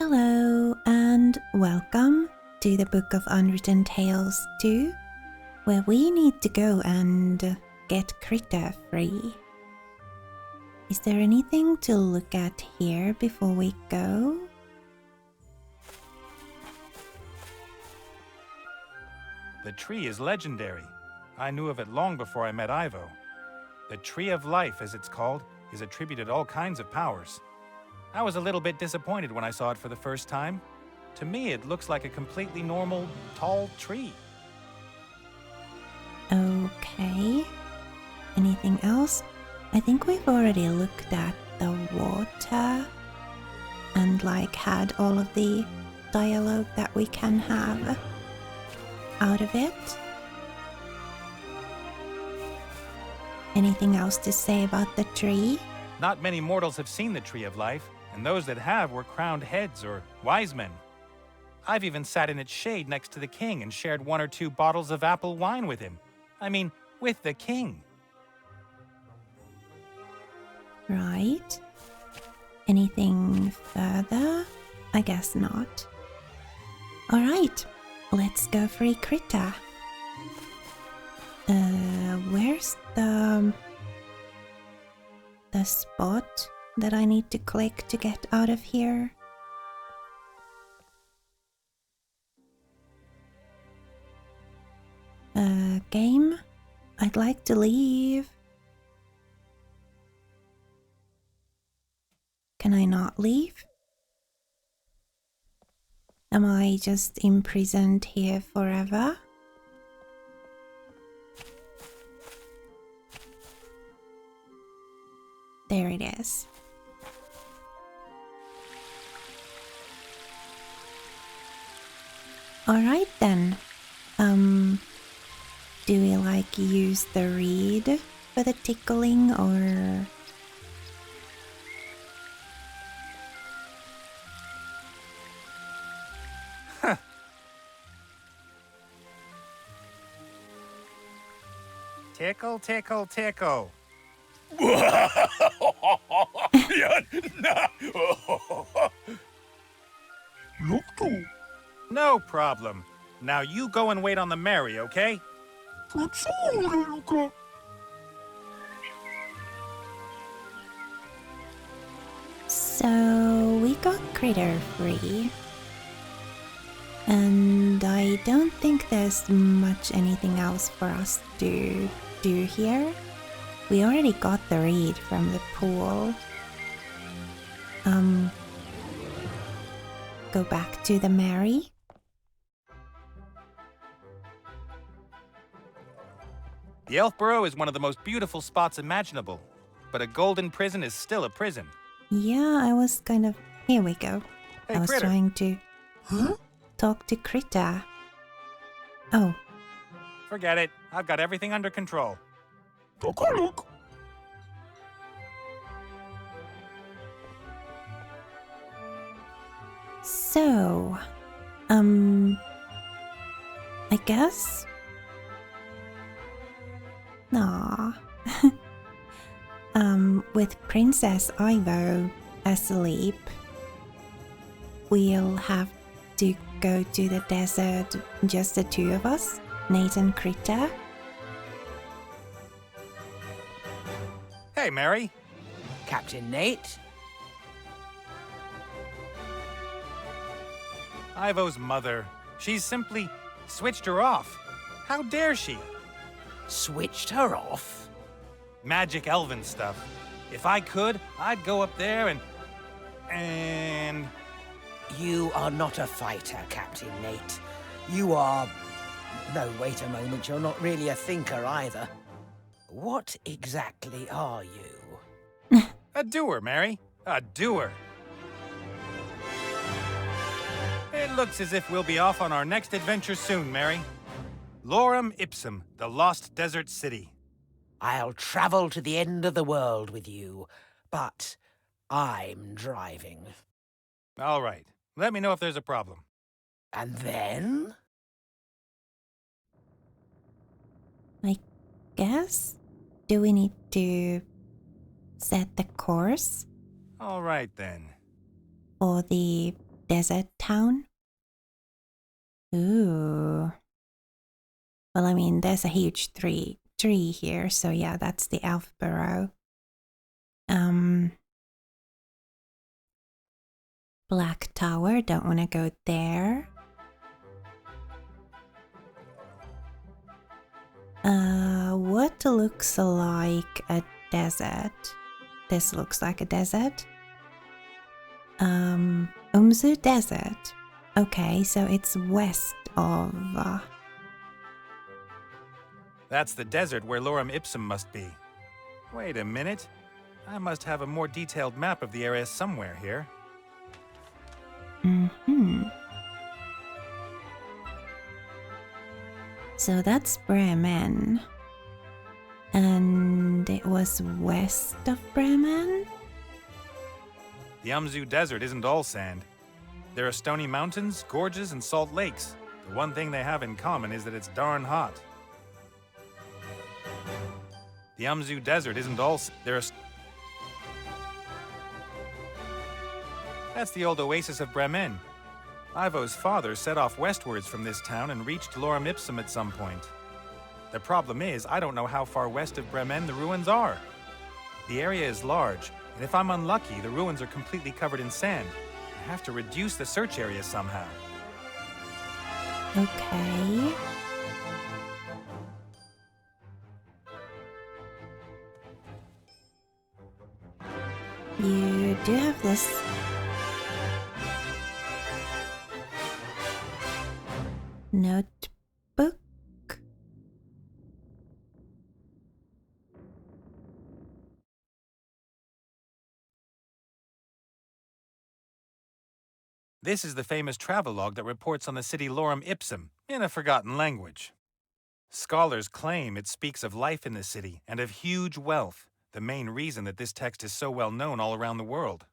Hello and welcome to the Book of Unwritten Tales 2, where we need to go and get critter free. Is there anything to look at here before we go? The tree is legendary. I knew of it long before I met Ivo. The Tree of Life, as it's called, is attributed all kinds of powers. I was a little bit disappointed when I saw it for the first time. To me, it looks like a completely normal, tall tree. Okay. Anything else? I think we've already looked at the water and had all of the dialogue that we can have out of it. Anything else to say about the tree? Not many mortals have seen the Tree of Life, and those that have were crowned heads or wise men. I've even sat in its shade next to the king and shared 1 or 2 bottles of apple wine with him. I mean, with the king. Right. Anything further? I guess not. Alright, let's go for a critter. Where's the spot that I need to click to get out of here? Game? I'd like to leave. Can I not leave? Am I just imprisoned here forever? There it is. Alright then. Do we use the reed for the tickling or... Tickle, tickle, tickle. No problem. Now you go and wait on the Mary, okay? So we got critter free. And I don't think there's much anything else for us to do here. We already got the reed from the pool. Go back to the Mary. The Elf Burrow is one of the most beautiful spots imaginable, but a golden prison is still a prison. Yeah, I was kind of... Here we go. Hey, I was Critter. trying to talk to Critter. Oh. Forget it. I've got everything under control. So, I guess? Nah. With Princess Ivo asleep, we'll have to go to the desert, just the 2 of us, Nate and Critter. Hey, Mary. Captain Nate? Ivo's mother. She's simply switched her off. How dare she? Switched her off? Magic elven stuff. If I could, I'd go up there and... You are not a fighter, Captain Nate. You are... No, wait a moment, you're not really a thinker either. What exactly are you? A doer, Mary. A doer. It looks as if we'll be off on our next adventure soon, Mary. Lorem Ipsum, the lost desert city. I'll travel to the end of the world with you, but I'm driving. All right. Let me know if there's a problem. And then? I guess? Do we need to set the course All right, then. for the desert town. Ooh. Well, I mean, there's a huge tree here, so yeah, that's the elf burrow. Black Tower, don't want to go there. What looks like a desert? This looks like a desert. Umzu Desert. Okay, so it's west of... That's the desert where Lorem Ipsum must be. Wait a minute. I must have a more detailed map of the area somewhere here. So that's Bremen. And it was west of Bremen? The Umzu Desert isn't all sand. There are stony mountains, gorges, and salt lakes. The one thing they have in common is that it's darn hot. The Umzu Desert isn't all... That's the old oasis of Bremen. Ivo's father set off westwards from this town and reached Lorem Ipsum at some point. The problem is, I don't know how far west of Bremen the ruins are. The area is large, and if I'm unlucky, the ruins are completely covered in sand. I have to reduce the search area somehow. Okay. You do have this... notebook? This is the famous travelogue that reports on the city Lorem Ipsum, in a forgotten language. Scholars claim it speaks of life in the city and of huge wealth, the main reason that this text is so well known all around the world.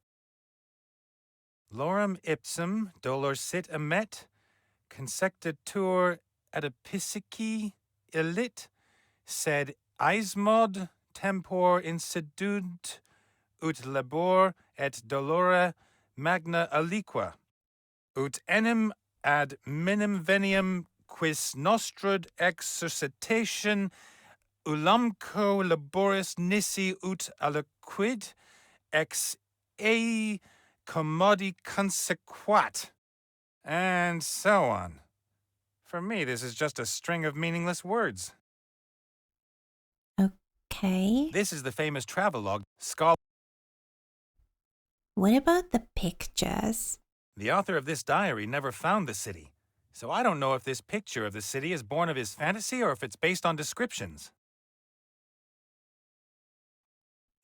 Lorem Ipsum dolor sit emet, consectatur adipisci elit, sed eismod tempor insidunt ut labor et dolore magna aliqua, ut enim ad minim veniam quis nostrud exercitation ulamco laboris nisi ut aliquid ex ei commodi consequat, and so on. For me, this is just a string of meaningless words. Okay. This is the famous travelogue. What about the pictures? The author of this diary never found the city, so I don't know if this picture of the city is born of his fantasy or if it's based on descriptions.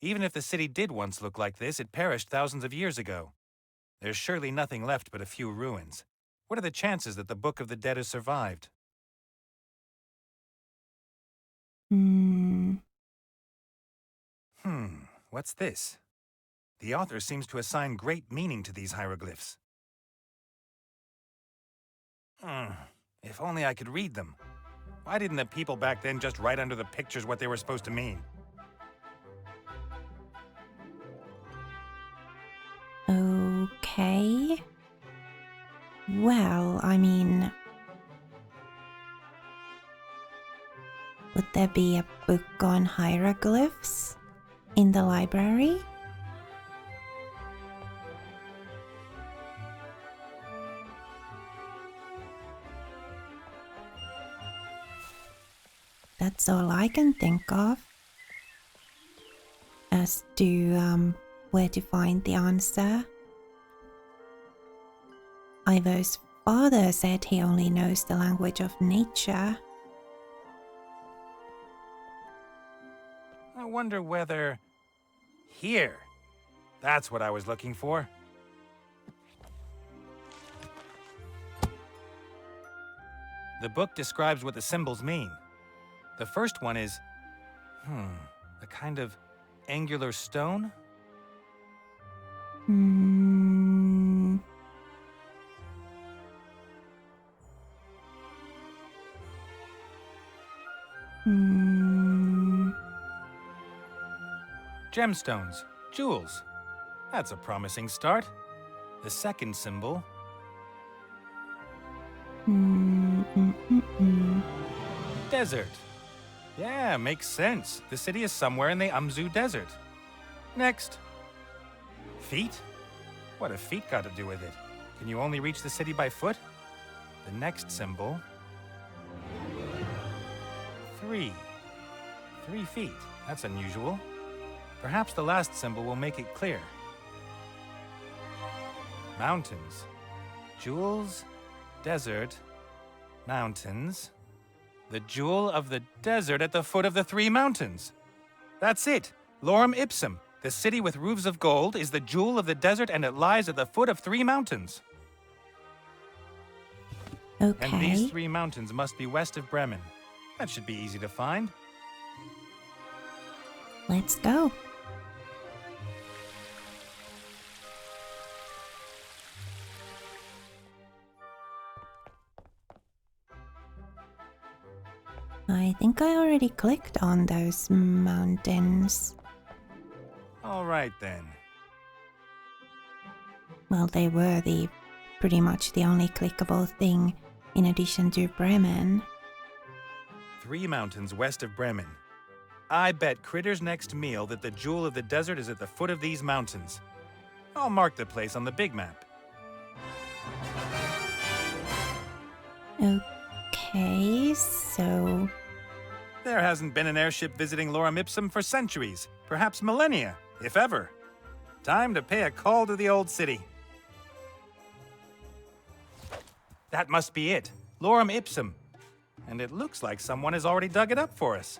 Even if the city did once look like this, it perished thousands of years ago. There's surely nothing left but a few ruins. What are the chances that the Book of the Dead has survived? What's this? The author seems to assign great meaning to these hieroglyphs. If only I could read them. Why didn't the people back then just write under the pictures what they were supposed to mean? Okay. Well, I mean... would there be a book on hieroglyphs in the library? That's all I can think of as to where to find the answer. Ivo's father said he only knows the language of nature. I wonder whether... Here! That's what I was looking for. The book describes what the symbols mean. The first one is... a kind of angular stone? Gemstones, jewels. That's a promising start. The second symbol, Desert. Yeah, makes sense. The city is somewhere in the Umzu Desert. Next. Feet? What have feet got to do with it? Can you only reach the city by foot? The next symbol. 3. 3 feet. That's unusual. Perhaps the last symbol will make it clear. Mountains. Jewels, desert, mountains. The jewel of the desert at the foot of the 3 mountains. That's it. Lorem Ipsum. The city with roofs of gold is the jewel of the desert, and it lies at the foot of 3 mountains. Okay. And these 3 mountains must be west of Bremen. That should be easy to find. Let's go. I think I already clicked on those mountains. All right, then. Well, they were pretty much the only clickable thing in addition to Bremen. 3 mountains west of Bremen. I bet Critter's next meal that the jewel of the desert is at the foot of these mountains. I'll mark the place on the big map. Okay, so... There hasn't been an airship visiting Lorem Ipsum for centuries, perhaps millennia, if ever. Time to pay a call to the old city. That must be it, Lorem Ipsum. And it looks like someone has already dug it up for us.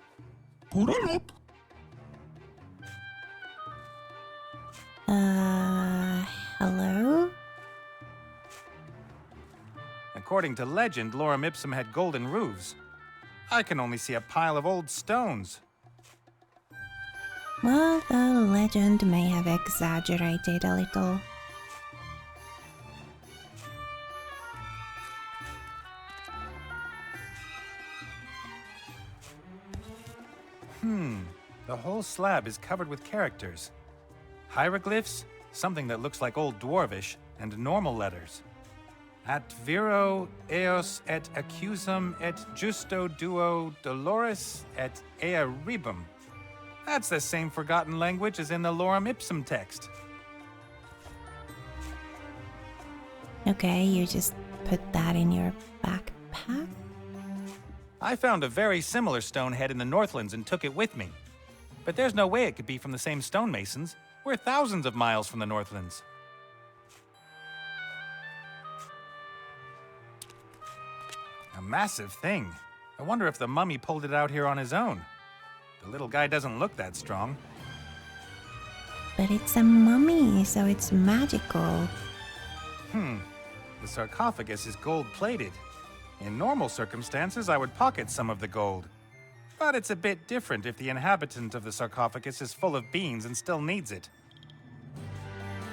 Hello? According to legend, Lorem Ipsum had golden roofs. I can only see a pile of old stones. Well, the legend may have exaggerated a little. The whole slab is covered with characters. Hieroglyphs, something that looks like Old Dwarvish, and normal letters. At viro eos et accusum et justo duo dolores et ea rebum. That's the same forgotten language as in the Lorem Ipsum text. Okay, you just put that in your backpack? I found a very similar stone head in the Northlands and took it with me. But there's no way it could be from the same stonemasons. We're thousands of miles from the Northlands. A massive thing. I wonder if the mummy pulled it out here on his own. The little guy doesn't look that strong. But it's a mummy, so it's magical. The sarcophagus is gold-plated. In normal circumstances, I would pocket some of the gold. But it's a bit different if the inhabitant of the sarcophagus is full of beans and still needs it.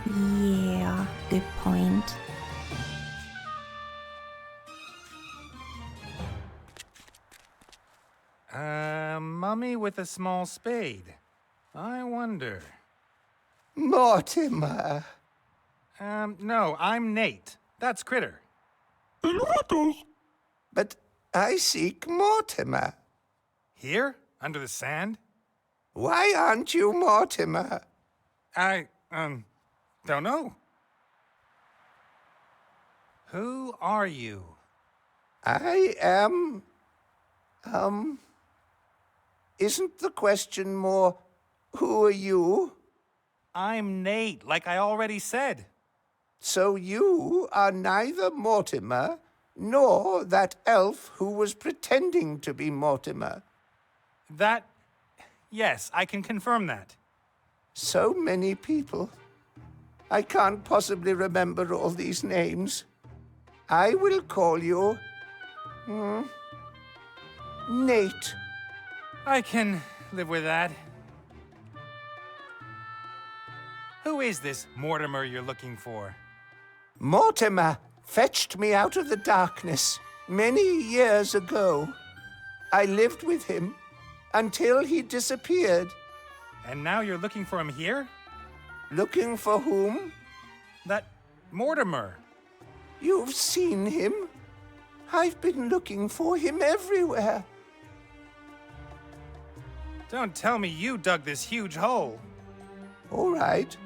Yeah, good point. Mummy with a small spade. I wonder. Mortimer. No, I'm Nate. That's Critter. But I seek Mortimer. Here? Under the sand? Why aren't you Mortimer? I, don't know. Who are you? I am... Isn't the question more, who are you? I'm Nate, like I already said. So you are neither Mortimer nor that elf who was pretending to be Mortimer. Yes, I can confirm that. So many people. I can't possibly remember all these names. I will call you... Nate. I can live with that. Who is this Mortimer you're looking for? Mortimer fetched me out of the darkness many years ago. I lived with him until he disappeared. And now you're looking for him here? Looking for whom? That Mortimer. You've seen him? I've been looking for him everywhere. Don't tell me you dug this huge hole. All right.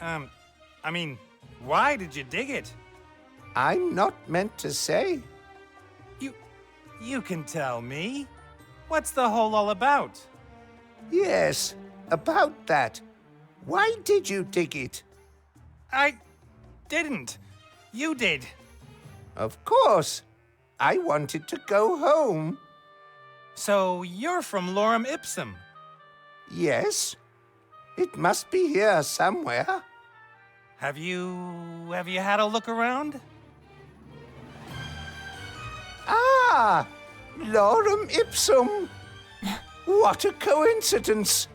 I mean, why did you dig it? I'm not meant to say. You can tell me. What's the hole all about? Yes, about that. Why did you dig it? I didn't. You did. Of course. I wanted to go home. So you're from Lorem Ipsum. Yes. It must be here somewhere. Have you had a look around? Ah! Lorem Ipsum! What a coincidence!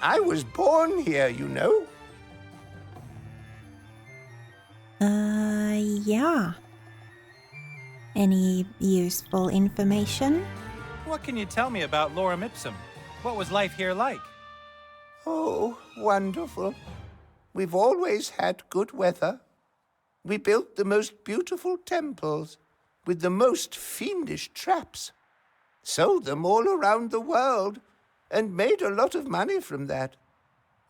I was born here, you know. Yeah. Any useful information? What can you tell me about Lorem Ipsum? What was life here like? Oh, wonderful. We've always had good weather. We built the most beautiful temples with the most fiendish traps, sold them all around the world, and made a lot of money from that.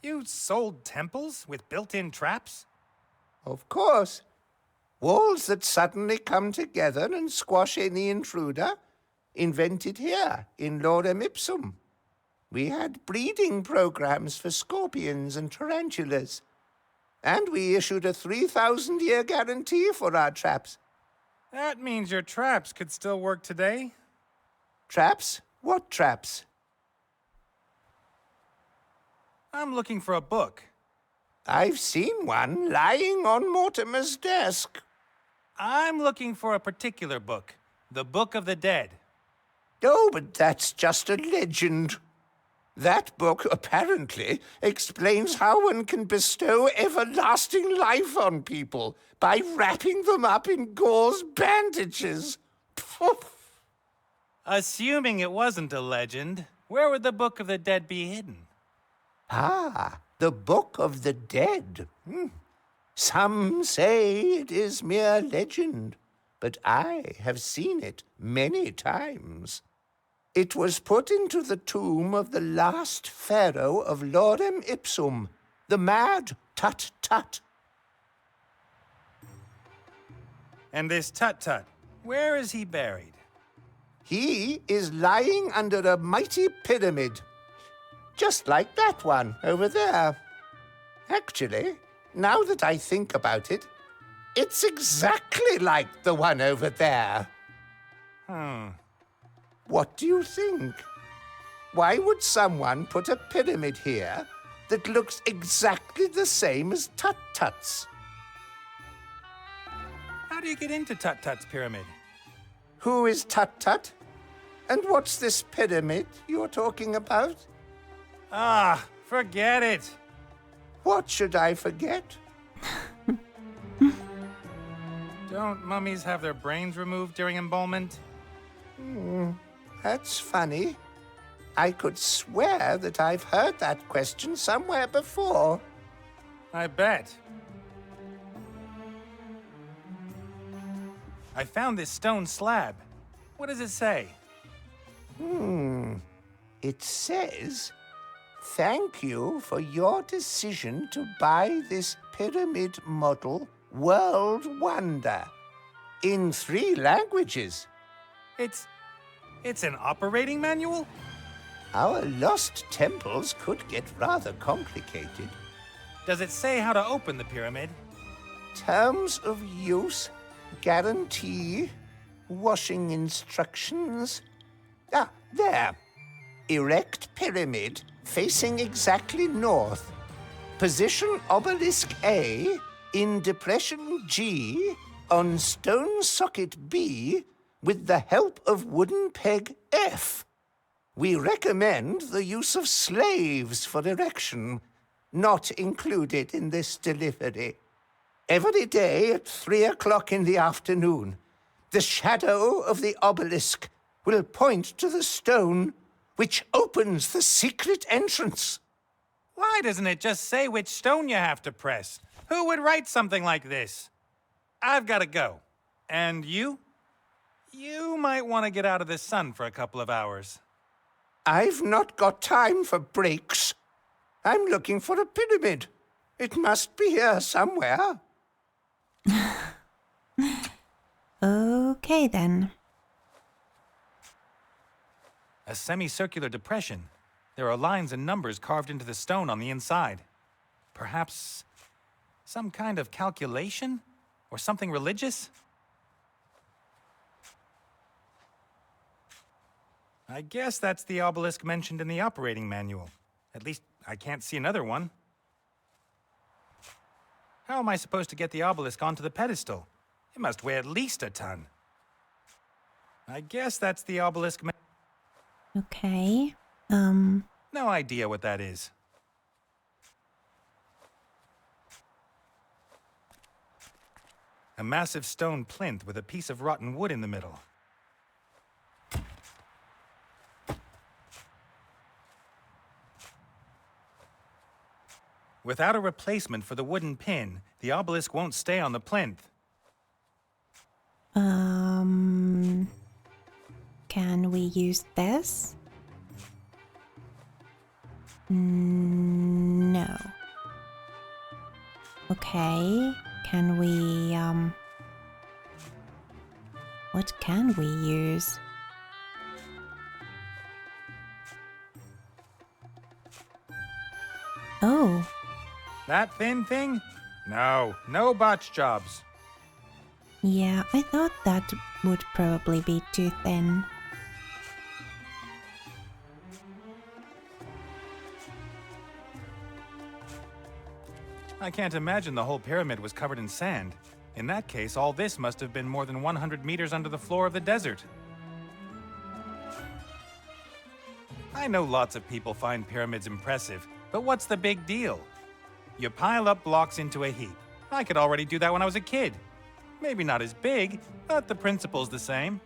You sold temples with built-in traps? Of course. Walls that suddenly come together and squash any intruder, invented here in Lorem Ipsum. We had breeding programs for scorpions and tarantulas. And we issued a 3,000-year guarantee for our traps. That means your traps could still work today? Traps? What traps? I'm looking for a book. I've seen one lying on Mortimer's desk. I'm looking for a particular book. The Book of the Dead. Oh, but that's just a legend. That book apparently explains how one can bestow everlasting life on people by wrapping them up in gauze bandages. Assuming it wasn't a legend, where would the Book of the Dead be hidden? Ah, the Book of the Dead. Some say it is mere legend, but I have seen it many times. It was put into the tomb of the last pharaoh of Lorem Ipsum, the mad Tut-Tut. And this Tut-Tut, where is he buried? He is lying under a mighty pyramid, just like that one over there. Actually, now that I think about it, it's exactly like the one over there. What do you think? Why would someone put a pyramid here that looks exactly the same as Tut-Tut's? How do you get into Tut-Tut's pyramid? Who is Tut-Tut? And what's this pyramid you're talking about? Ah, forget it. What should I forget? Don't mummies have their brains removed during embalmment? That's funny. I could swear that I've heard that question somewhere before. I bet. I found this stone slab. What does it say? It says, "Thank you for your decision to buy this pyramid model world wonder." In 3 languages. It's an operating manual? Our lost temples could get rather complicated. Does it say how to open the pyramid? Terms of use, guarantee, washing instructions. Ah, there. Erect pyramid facing exactly north. Position obelisk A in depression G on stone socket B with the help of wooden peg F. We recommend the use of slaves for erection, not included in this delivery. Every day at 3 o'clock in the afternoon, the shadow of the obelisk will point to the stone which opens the secret entrance. Why doesn't it just say which stone you have to press? Who would write something like this? I've got to go. And you? You might want to get out of the sun for a couple of hours. I've not got time for breaks. I'm looking for a pyramid. It must be here somewhere. Okay then. A semicircular depression. There are lines and numbers carved into the stone on the inside. Perhaps some kind of calculation? Or something religious? I guess that's the obelisk mentioned in the operating manual. At least, I can't see another one. How am I supposed to get the obelisk onto the pedestal? It must weigh at least a ton. I guess that's the obelisk. Okay. No idea what that is. A massive stone plinth with a piece of rotten wood in the middle. Without a replacement for the wooden pin, the obelisk won't stay on the plinth. Can we use this? No. Okay. Can we, what can we use? Oh. That thin thing? No, no botch jobs. Yeah, I thought that would probably be too thin. I can't imagine the whole pyramid was covered in sand. In that case, all this must have been more than 100 meters under the floor of the desert. I know lots of people find pyramids impressive, but what's the big deal? You pile up blocks into a heap. I could already do that when I was a kid. Maybe not as big, but the principle's the same.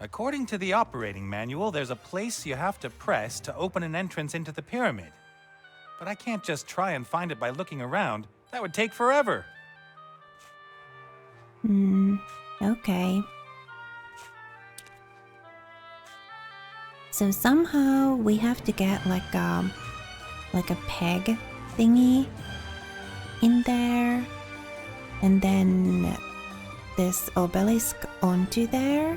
According to the operating manual, there's a place you have to press to open an entrance into the pyramid. But I can't just try and find it by looking around. That would take forever. Okay. So somehow we have to get like a peg thingy in there, and then this obelisk onto there.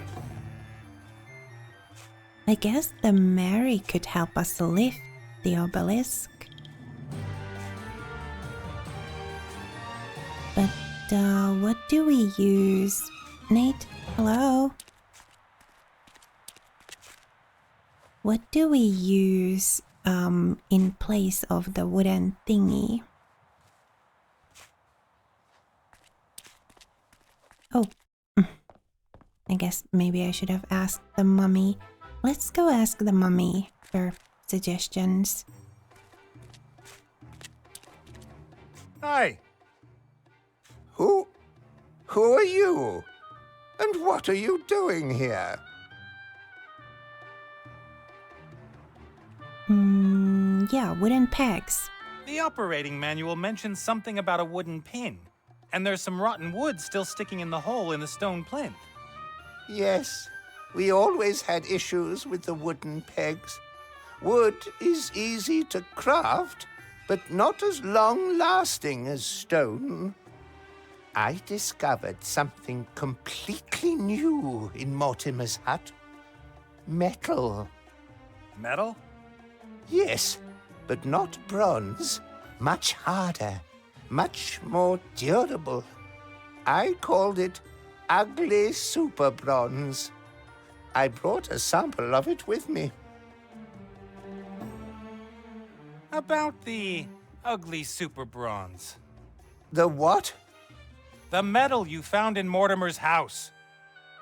I guess the Mary could help us lift the obelisk. But what do we use? Nate, hello? What do we use in place of the wooden thingy? Oh, I guess maybe I should have asked the mummy. Let's go ask the mummy for suggestions. Hi. Who are you? And what are you doing here? Yeah, wooden pegs. The operating manual mentions something about a wooden pin. And there's some rotten wood still sticking in the hole in the stone plinth. Yes, we always had issues with the wooden pegs. Wood is easy to craft, but not as long-lasting as stone. I discovered something completely new in Mortimer's hut. Metal. Metal? Yes, but not bronze. Much harder, much more durable. I called it ugly super bronze. I brought a sample of it with me. About the ugly super bronze. The what? The metal you found in Mortimer's house.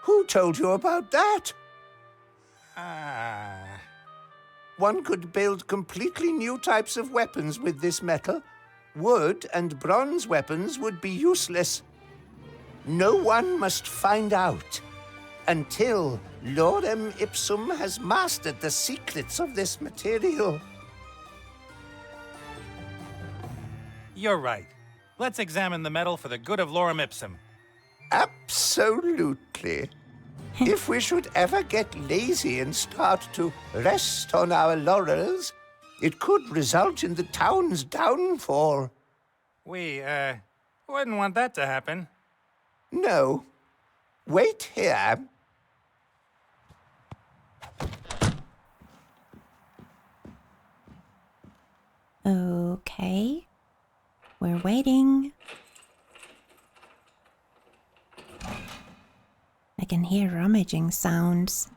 Who told you about that? Ah. One could build completely new types of weapons with this metal. Wood and bronze weapons would be useless. No one must find out until Lorem Ipsum has mastered the secrets of this material. You're right. Let's examine the metal for the good of Lorem Ipsum. Absolutely. If we should ever get lazy and start to rest on our laurels, it could result in the town's downfall. We, wouldn't want that to happen. No. Wait here. Okay. We're waiting. I can hear rummaging sounds.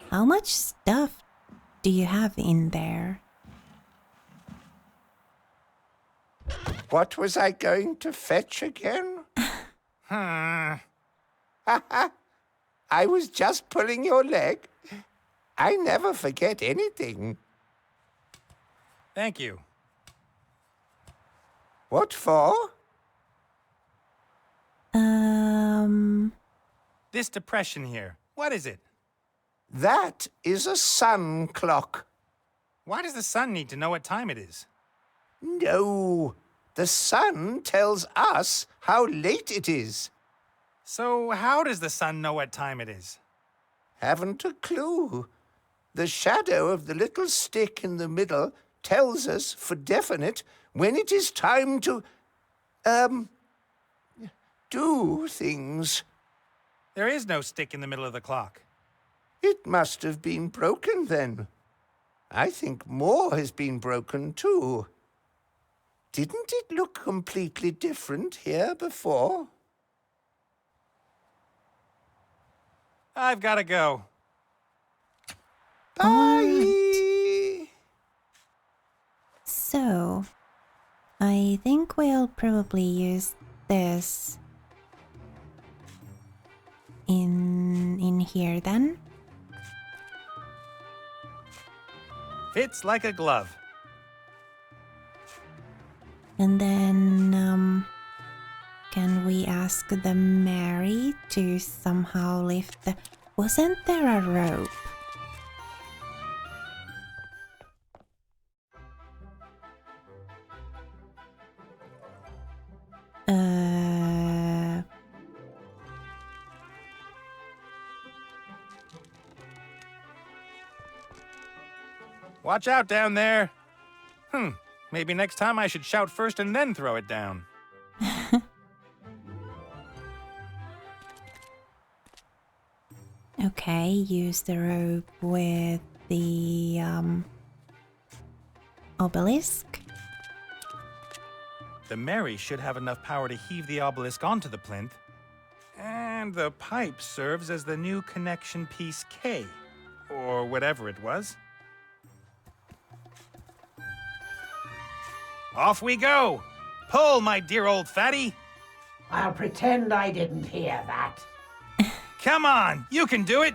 How much stuff do you have in there? What was I going to fetch again? Hmm. I was just pulling your leg. I never forget anything. Thank you. What for? This depression here, what is it? That is a sun clock. Why does the sun need to know what time it is? No, the sun tells us how late it is. So how does the sun know what time it is? Haven't a clue. The shadow of the little stick in the middle tells us for definite when it is time to, do things. There is no stick in the middle of the clock. It must have been broken then. I think more has been broken too. Didn't it look completely different here before? I've got to go. Bye! So, I think we'll probably use this in here then. Fits like a glove. And then, can we ask the Mary to somehow lift the... Wasn't there a rope? Watch out down there. Maybe next time I should shout first and then throw it down. Okay, use the rope with the obelisk. The Mary should have enough power to heave the obelisk onto the plinth. And the pipe serves as the new connection piece K, or whatever it was. Off we go! Pull, my dear old fatty! I'll pretend I didn't hear that. Come on, you can do it!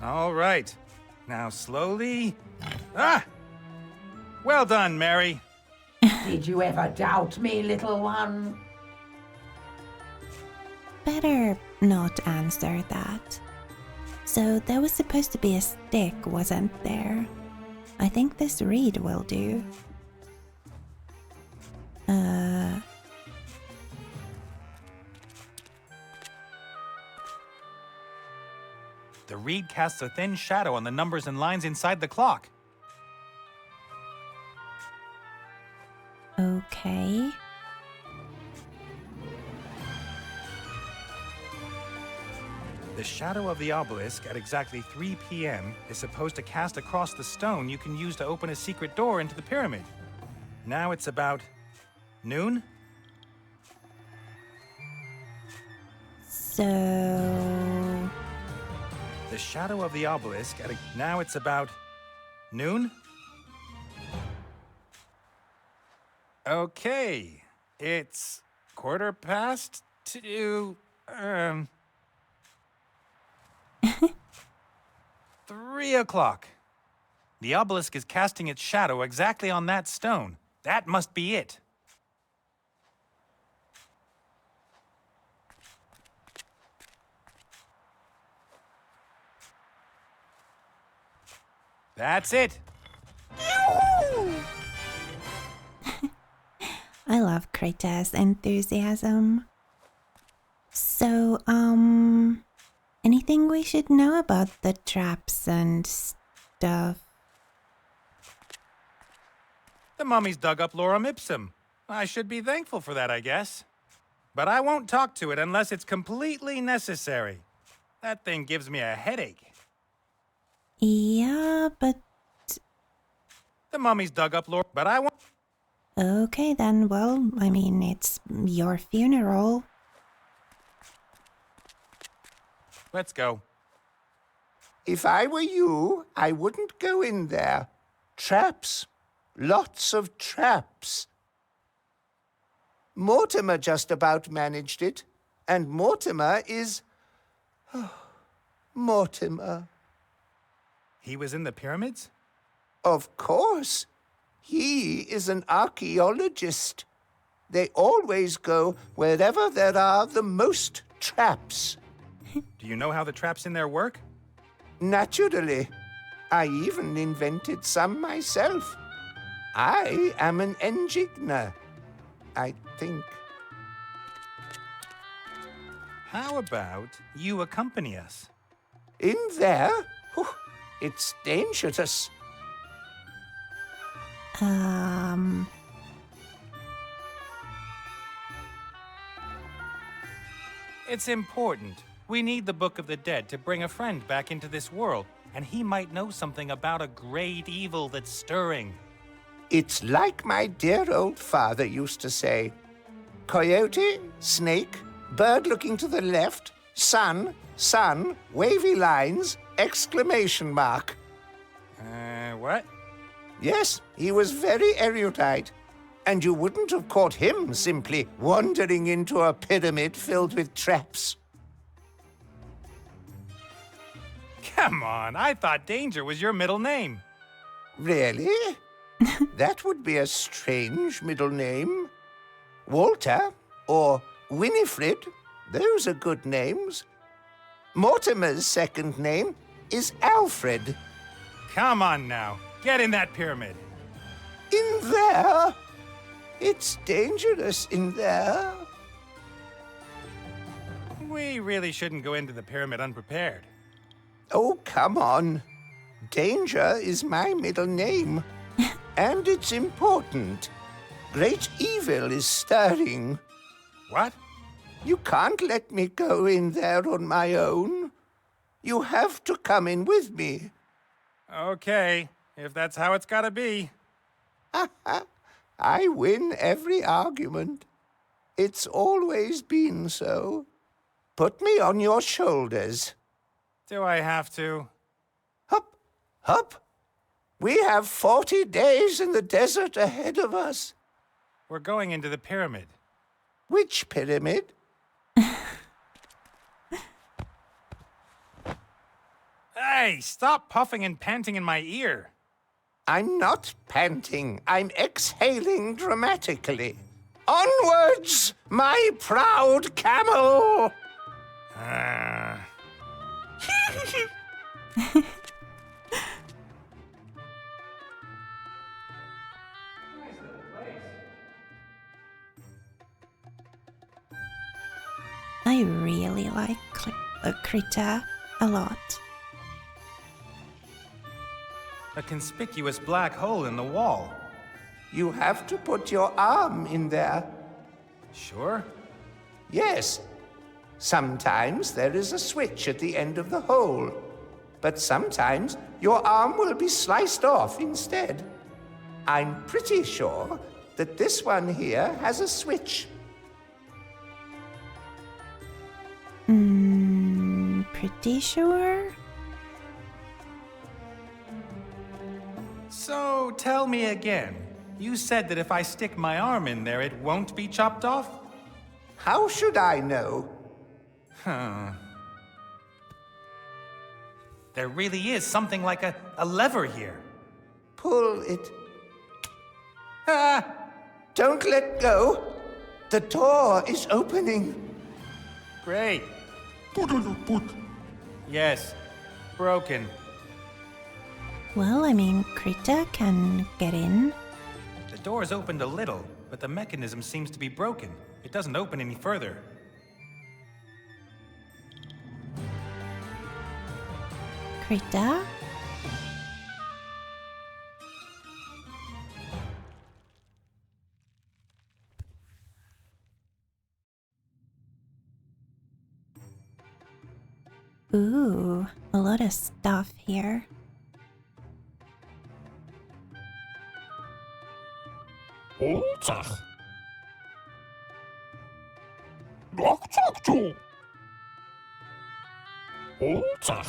All right. Now slowly... Ah! Well done, Mary. Did you ever doubt me, little one? Better not answer that. So there was supposed to be a stick, wasn't there? I think this reed will do. The reed casts a thin shadow on the numbers and lines inside the clock. Okay. The shadow of the obelisk at exactly 3 p.m. is supposed to cast across the stone you can use to open a secret door into the pyramid. Now it's about noon? So... The shadow of the obelisk at now it's about noon? Okay, it's 2:15. 3 o'clock. The obelisk is casting its shadow exactly on that stone. That must be it. That's it. I love Krita's enthusiasm. So, anything we should know about the traps and stuff? The mummies dug up Lorem Ipsum. I should be thankful for that, I guess. But I won't talk to it unless it's completely necessary. That thing gives me a headache. Yeah, but... The mummies dug up Lorem, but I won't... Okay then, well, I mean, it's your funeral. Let's go. If I were you, I wouldn't go in there. Traps. Lots of traps. Mortimer just about managed it, and Mortimer is... Mortimer. He was in the pyramids? Of course. He is an archaeologist. They always go wherever there are the most traps. Do you know how the traps in there work? Naturally. I even invented some myself. I am an engineer, I think. How about you accompany us? In there? Whew, it's dangerous. It's important. We need the Book of the Dead to bring a friend back into this world, and he might know something about a great evil that's stirring. It's like my dear old father used to say. Coyote, snake, bird looking to the left, sun, wavy lines, exclamation mark. What? Yes, he was very erudite. And you wouldn't have caught him simply wandering into a pyramid filled with traps. Come on, I thought Danger was your middle name. Really? That would be a strange middle name. Walter or Winifred, those are good names. Mortimer's second name is Alfred. Come on now, get in that pyramid. In there? It's dangerous in there. We really shouldn't go into the pyramid unprepared. Oh, come on. Danger is my middle name. And it's important. Great evil is stirring. What? You can't let me go in there on my own. You have to come in with me. Okay, if that's how it's gotta be. I win every argument. It's always been so. Put me on your shoulders. Do I have to? Hup, hup. We have 40 days in the desert ahead of us. We're going into the pyramid. Which pyramid? Hey, stop puffing and panting in my ear. I'm not panting. I'm exhaling dramatically. Onwards, my proud camel! I really like Krita a lot. A conspicuous black hole in the wall. You have to put your arm in there. Sure? Yes. Sometimes there is a switch at the end of the hole. But sometimes your arm will be sliced off instead. I'm pretty sure that this one here has a switch. Pretty sure? So, tell me again. You said that if I stick my arm in there, it won't be chopped off? How should I know? There really is something like a lever here. Pull it. Ah! Don't let go. The door is opening. Great. Yes. Broken. Well, I mean, Krita can get in. The door's opened a little, but the mechanism seems to be broken. It doesn't open any further. Krita? Ooh, a lot of stuff here. Oldtag. Knock toe. Oldtag.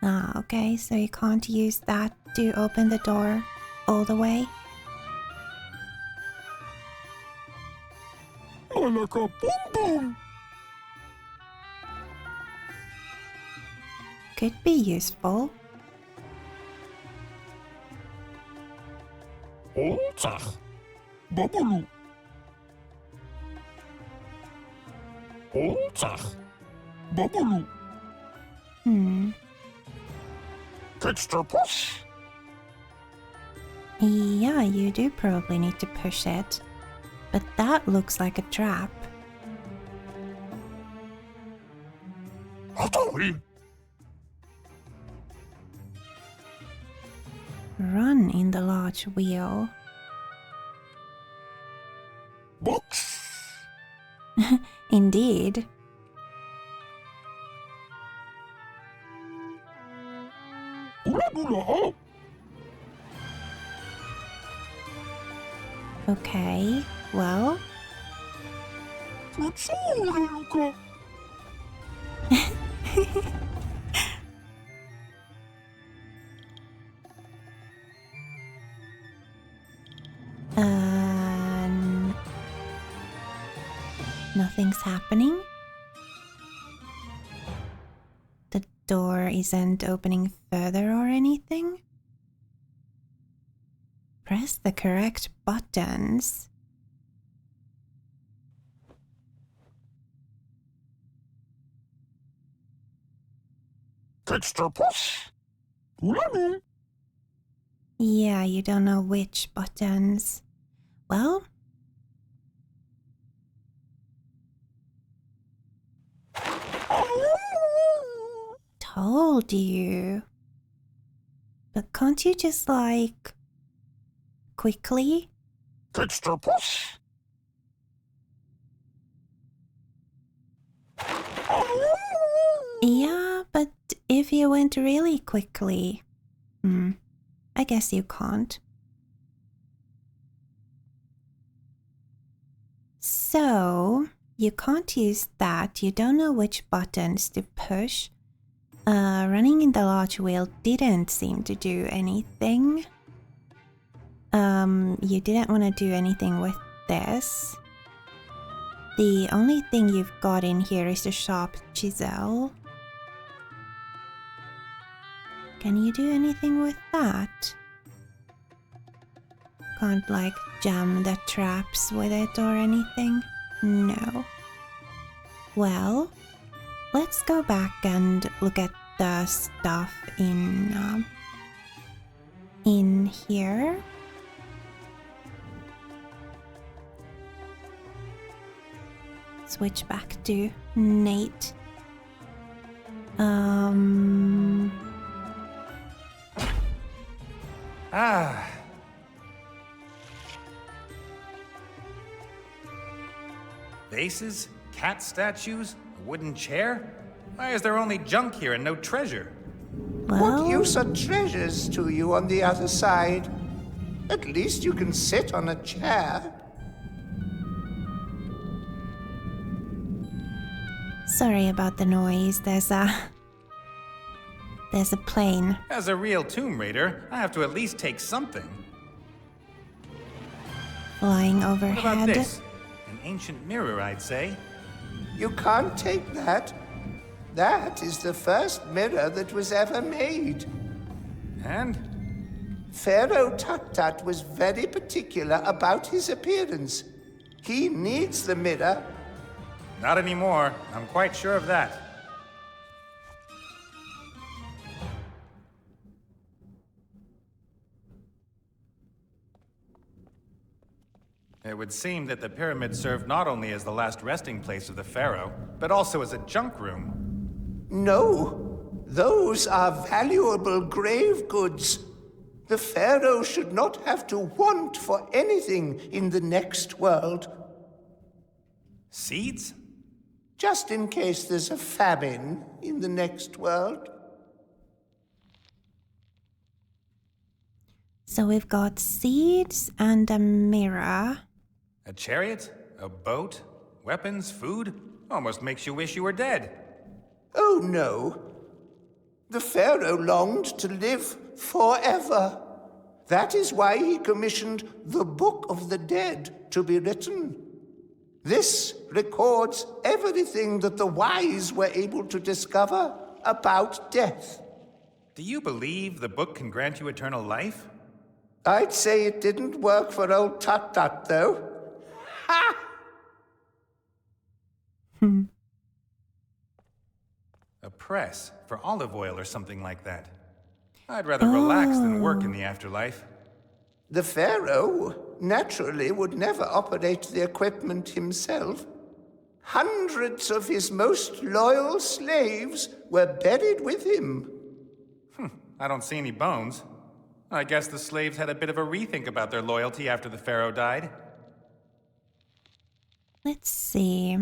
Ah, okay, so you can't use that to open the door all the way. Malaka boom boom. Could be useful. Oldtag. Babalu. Oldtag. Babalu. Catch the push. Yeah, you do probably need to push it. But that looks like a trap. Hattori. Run in the large wheel. Box. Indeed. Uradula. Okay, well, Futsura Luca. nothing's happening. The door isn't opening further or anything. Press the correct buttons. Catch the push. Ulanu. Yeah, you don't know which buttons. Well, told you. But can't you just like quickly? Catch the push. Yeah, but if you went really quickly, I guess you can't. So, you can't use that. You don't know which buttons to push. Running in the large wheel didn't seem to do anything. You didn't want to do anything with this. The only thing you've got in here is the sharp chisel. Can you do anything with that? Can't like jam the traps with it or anything? No. Well, let's go back and look at the stuff in here. Switch back to Nate. Vases? Cat statues? A wooden chair? Why is there only junk here and no treasure? Well, What use are treasures to you on the other side? At least you can sit on a chair. sorry about the noise. There's a plane. As a real Tomb Raider, I have to at least take something. Flying What overhead. about this? An ancient mirror, I'd say. You can't take that. That is the first mirror that was ever made. And? Pharaoh Tut-Tut was very particular about his appearance. He needs the mirror. Not anymore. I'm quite sure of that. would seem that the pyramid served not only as the last resting place of the pharaoh, but also as a junk room. No, those are valuable grave goods. The pharaoh should not have to want for anything in the next world. Seeds? Just in case there's a famine in the next world. So we've got seeds and a mirror. A chariot? A boat? Weapons? Food? Almost makes you wish you were dead. Oh no. The pharaoh longed to live forever. That is why he commissioned the Book of the Dead to be written. This records everything that the wise were able to discover about death. Do you believe the book can grant you eternal life? I'd say it didn't work for old Tut-Tut, though. Ha! A press for olive oil or something like that. I'd rather relax than work in the afterlife. The pharaoh naturally would never operate the equipment himself. Hundreds of his most loyal slaves were buried with him. I don't see any bones. I guess the slaves had a bit of a rethink about their loyalty after the pharaoh died. Let's see.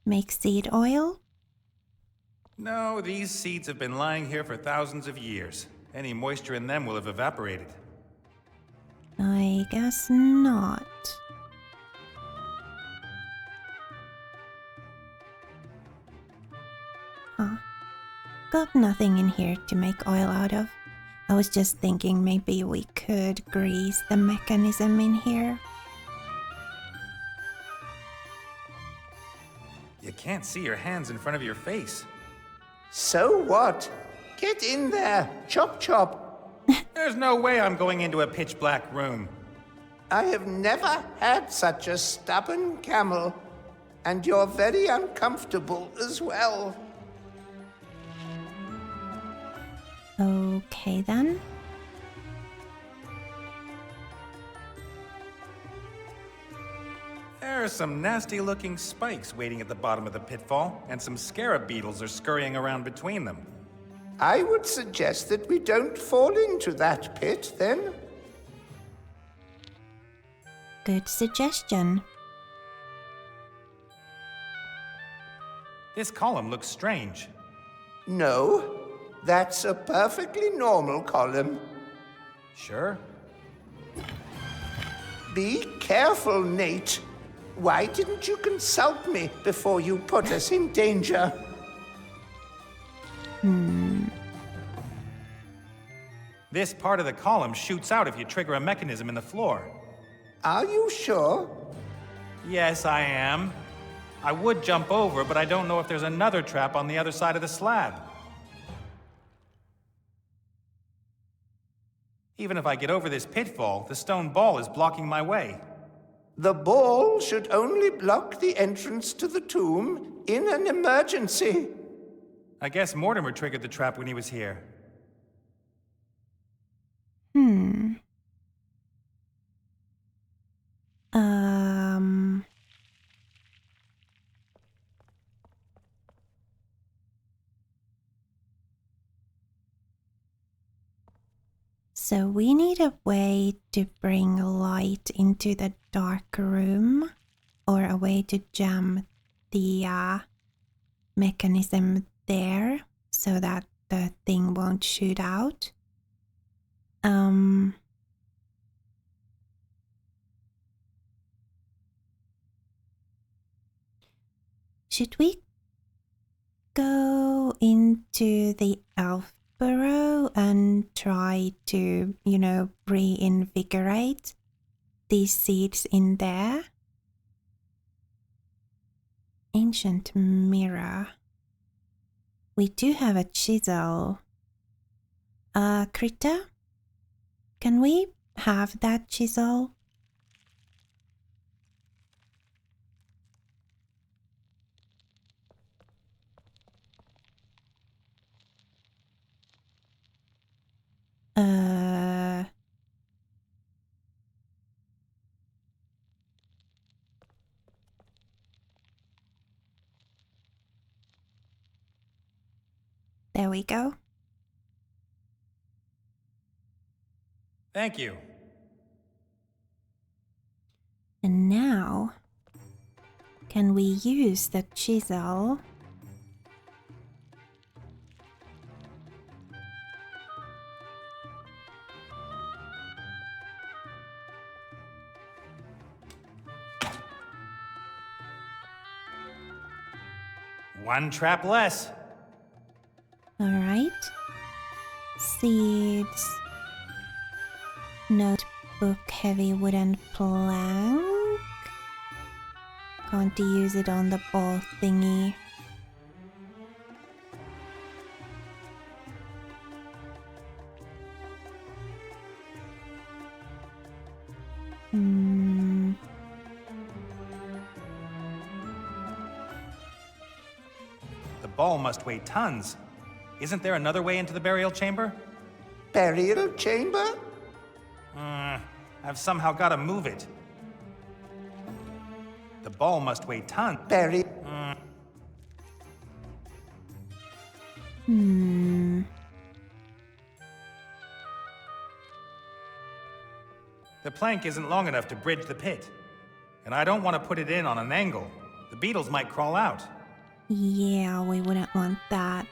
Make seed oil? No, these seeds have been lying here for thousands of years. Any moisture in them will have evaporated. I guess not. Huh. Got nothing in here to make oil out of. I was just thinking maybe we could grease the mechanism in here. You can't see your hands in front of your face. So what? Get in there, chop chop. There's no way I'm going into a pitch black room. I have never had such a stubborn camel, and you're very uncomfortable as well. Okay then. There are some nasty looking spikes waiting at the bottom of the pitfall, and some scarab beetles are scurrying around between them. I would suggest that we don't fall into that pit, then. Good suggestion. This column looks strange. No, that's a perfectly normal column. Sure? Be careful, Nate. Why didn't you consult me before you put us in danger? This part of the column shoots out if you trigger a mechanism in the floor. Are you sure? Yes, I am. I would jump over, but I don't know if there's another trap on the other side of the slab. Even if I get over this pitfall, the stone ball is blocking my way. The ball should only block the entrance to the tomb in an emergency. I guess Mortimer triggered the trap when he was here. So we need a way to bring light into the dark room, or a way to jam the mechanism there so that the thing won't shoot out. Should we go into the elf burrow and try to, reinvigorate these seeds in there? Ancient mirror. We do have a chisel. Critter? Can we have that chisel? There we go. Thank you. And now, can we use the chisel? One trap less. Alright. Seeds. Notebook, heavy wooden plank. Can't use it on the ball thingy. The ball must weigh tons. Isn't there another way into the burial chamber? Burial chamber? I've somehow got to move it. The ball must weigh tons. Burial. The plank isn't long enough to bridge the pit. And I don't want to put it in on an angle. The beetles might crawl out. Yeah, we wouldn't want that.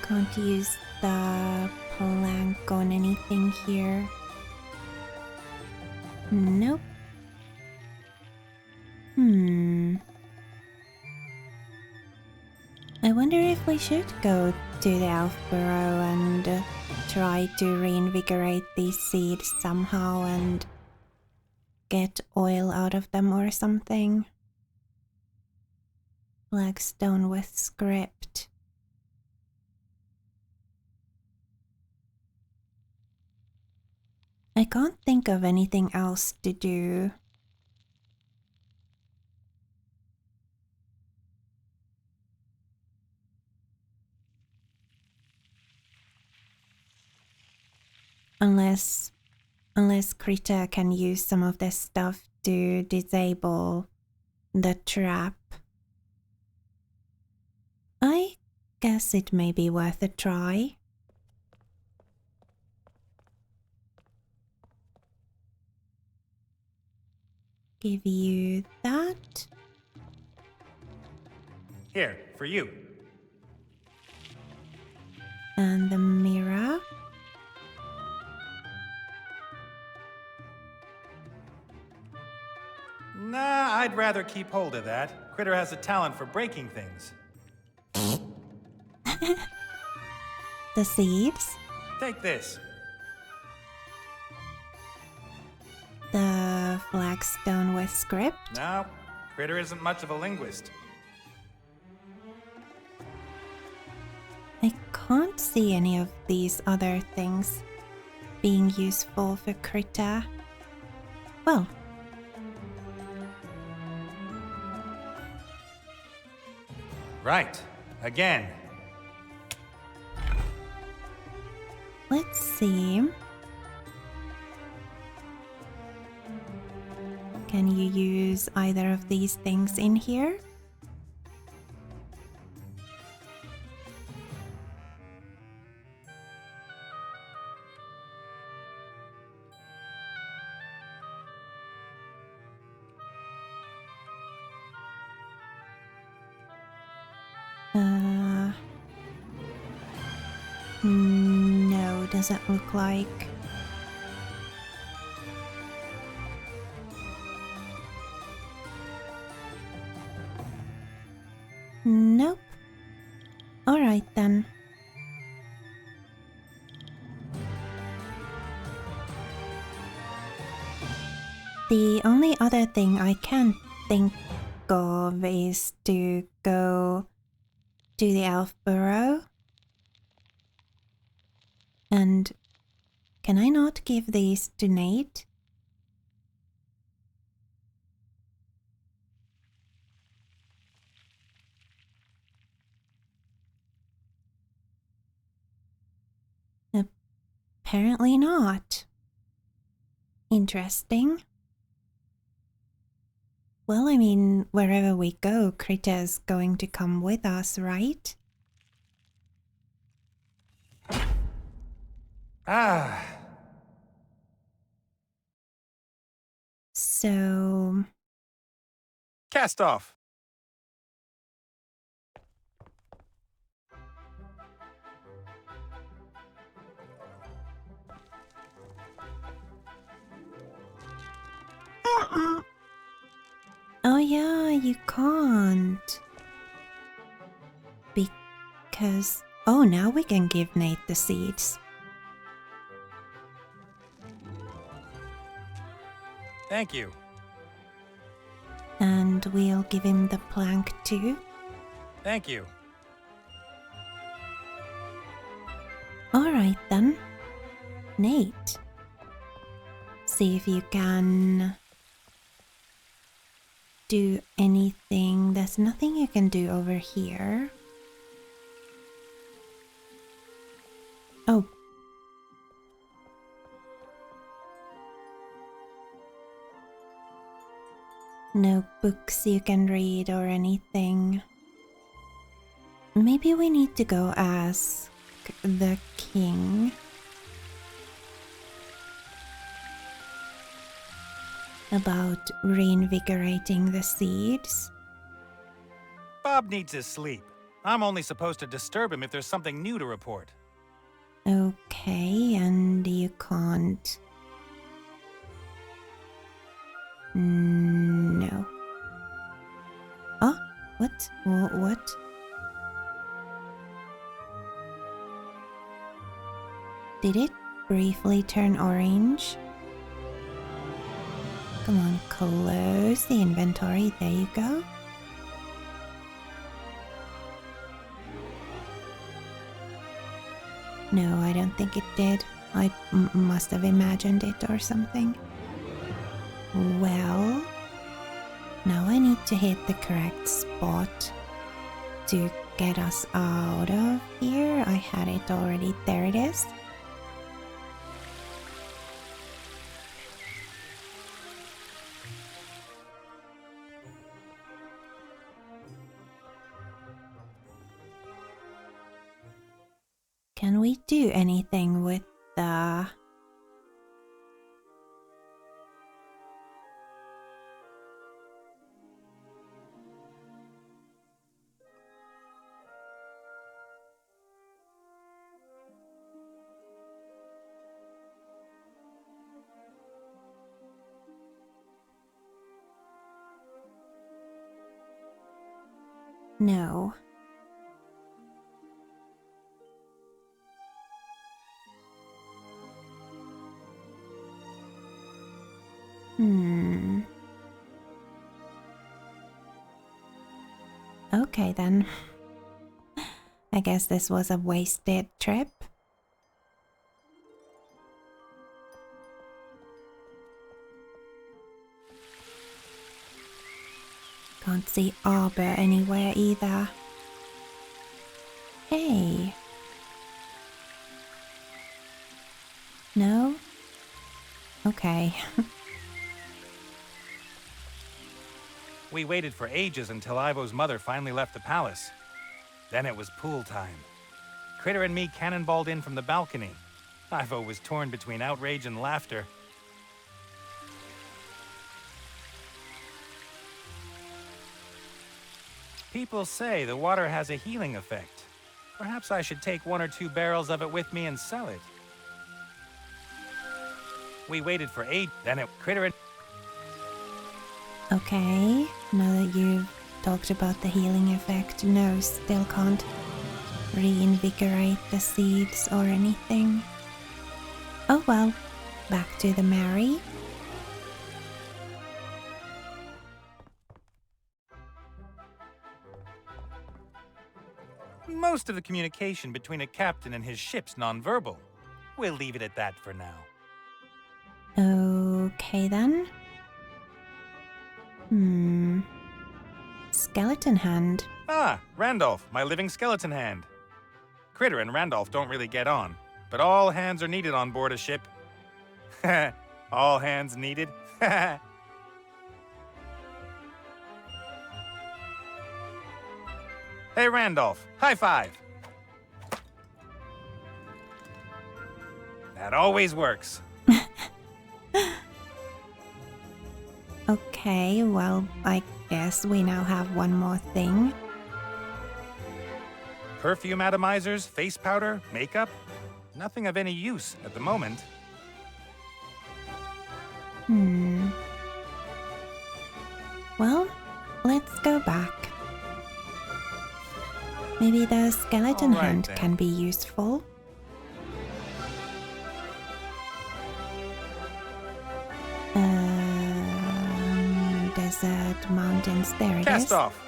Can't use the plank on anything here. Nope. I wonder if we should go to the elf burrow and try to reinvigorate these seeds somehow and get oil out of them or something. Flagstone with script. I can't think of anything else to do. Unless Krita can use some of this stuff to disable the trap. I guess it may be worth a try. Give you that. Here, for you. And the mirror. Nah, I'd rather keep hold of that. Critter has a talent for breaking things. The seeds. Take this. The flagstone with script. No, Critter isn't much of a linguist. I can't see any of these other things being useful for Krita. Well, Right. Again. let's see. Can you use either of these things in here? No, doesn't look like. Nope. Alright then. The only other thing I can think of is to go to the elf burrow. And can I not give these to Nate? Apparently not. Interesting. Well, I mean, wherever we go, Critta's going to come with us, right? Ah, So, cast off. oh yeah, you can't. Because, oh, now we can give Nate the seeds. Thank you. And we'll give him the plank too. Thank you. Alright then. Nate. See if you can do anything. There's nothing you can do over here. Oh. No books you can read or anything. Maybe we need to go ask the king about reinvigorating the seeds. Bob needs his sleep. I'm only supposed to disturb him if there's something new to report. Okay, and you can't. No. Oh, what? What? Did it briefly turn orange? Come on, close the inventory. There you go. No, I don't think it did. I must have imagined it or something. Well, now I need to hit the correct spot to get us out of here. I had it already. There it is. Can we do anything with the... No. Okay then. I guess this was a wasted trip. Can't see Arbor anywhere either. Hey. No? Okay. We waited for ages until Ivo's mother finally left the palace. Then it was pool time. Critter and me cannonballed in from the balcony. Ivo was torn between outrage and laughter. People say the water has a healing effect. Perhaps I should take 1 or 2 barrels of it with me and sell it. We waited for ages, then it Critter and... Okay, now that you've talked about the healing effect, no, still can't reinvigorate the seeds or anything. Oh well, back to the Mary. Most of the communication between a captain and his ship's nonverbal. We'll leave it at that for now. Okay then. Skeleton hand. Ah, Randolph, my living skeleton hand. Critter and Randolph don't really get on, but all hands are needed on board a ship. All hands needed. Hey, Randolph, high five. That always works. Okay, well, I guess we now have one more thing. Perfume atomizers, face powder, makeup? Nothing of any use at the moment. Well, let's go back. Maybe the skeleton All right, hunt then. can be useful. Desert mountains, there it is. Cast off.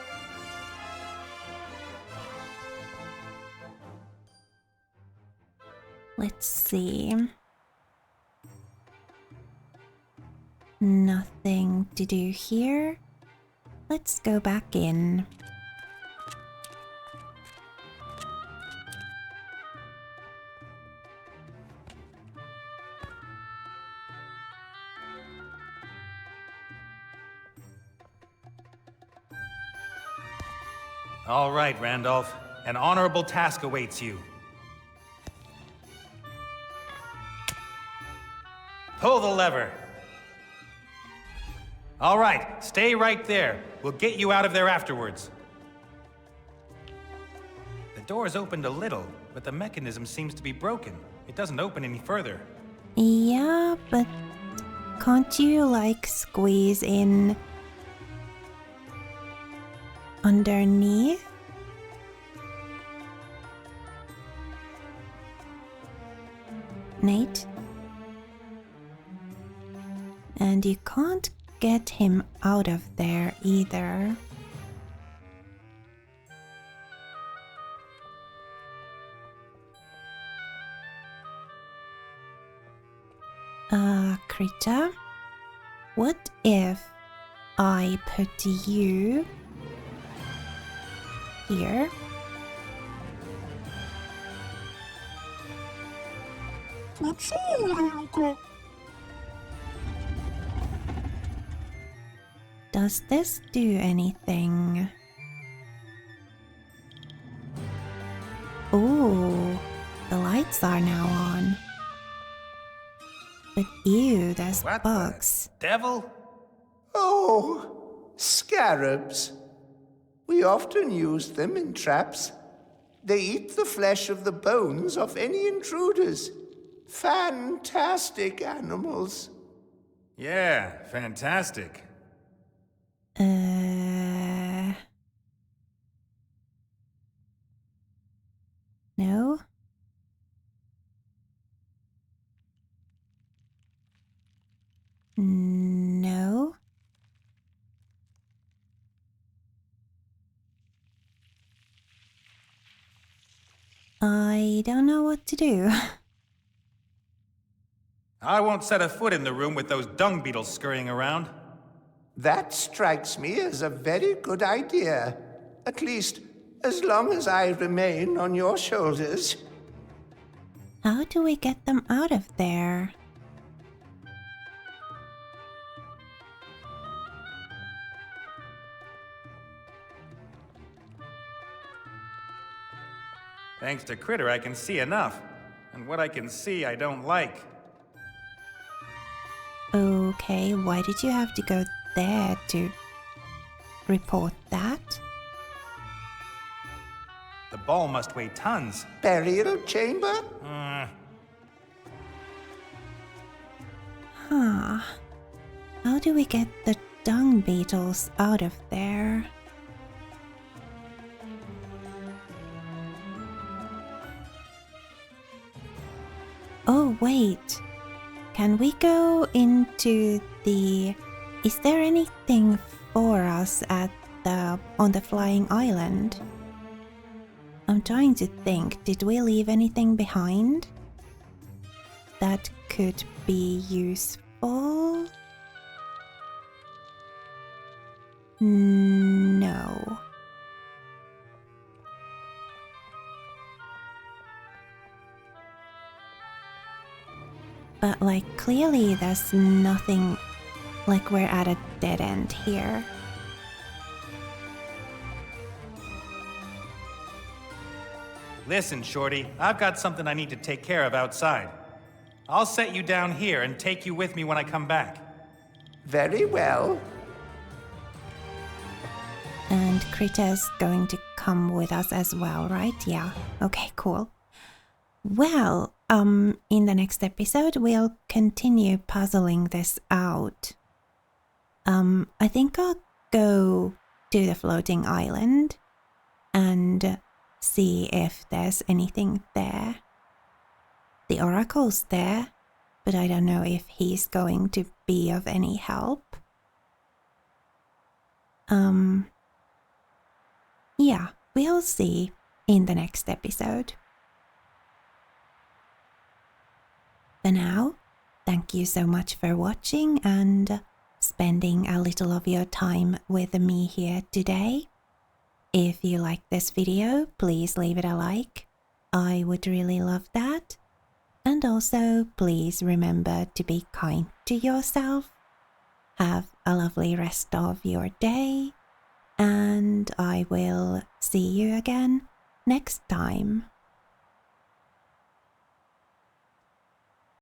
Let's see. Nothing to do here. Let's go back in. All right, Randolph. An honorable task awaits you. Pull the lever. All right, stay right there. We'll get you out of there afterwards. The door's opened a little, but the mechanism seems to be broken. It doesn't open any further. Yeah, but can't you, like, squeeze in underneath? Nate? And you can't get him out of there either. Krita, what if I put you here? Does this do anything? Oh, the lights are now on. But ew, there's What bugs. the devil? Oh, scarabs. We often use them in traps. They eat the flesh of the bones of any intruders. Fantastic animals. Yeah, fantastic. No? No? I don't know what to do. I won't set a foot in the room with those dung beetles scurrying around. That strikes me as a very good idea. At least, as long as I remain on your shoulders. How do we get them out of there? Thanks to Critter, I can see enough. And what I can see, I don't like. Okay, why did you have to go there to report that? The ball must weigh tons. Burial chamber? Huh. How do we get the dung beetles out of there? Oh, wait. Can we go into the... Is there anything for us at on the flying island? I'm trying to think. Did we leave anything behind that could be useful? No. But, like, clearly there's nothing, like, we're at a dead end here. Listen, Shorty, I've got something I need to take care of outside. I'll set you down here and take you with me when I come back. Very well. And Critta's going to come with us as well, right? Yeah. Okay, cool. Well, in the next episode, we'll continue puzzling this out. I think I'll go to the floating island and see if there's anything there. The oracle's there, but I don't know if he's going to be of any help. Yeah, we'll see in the next episode. For now, thank you so much for watching and spending a little of your time with me here today. If you like this video, please leave it a like. I would really love that. And also, please remember to be kind to yourself. Have a lovely rest of your day. And I will see you again next time.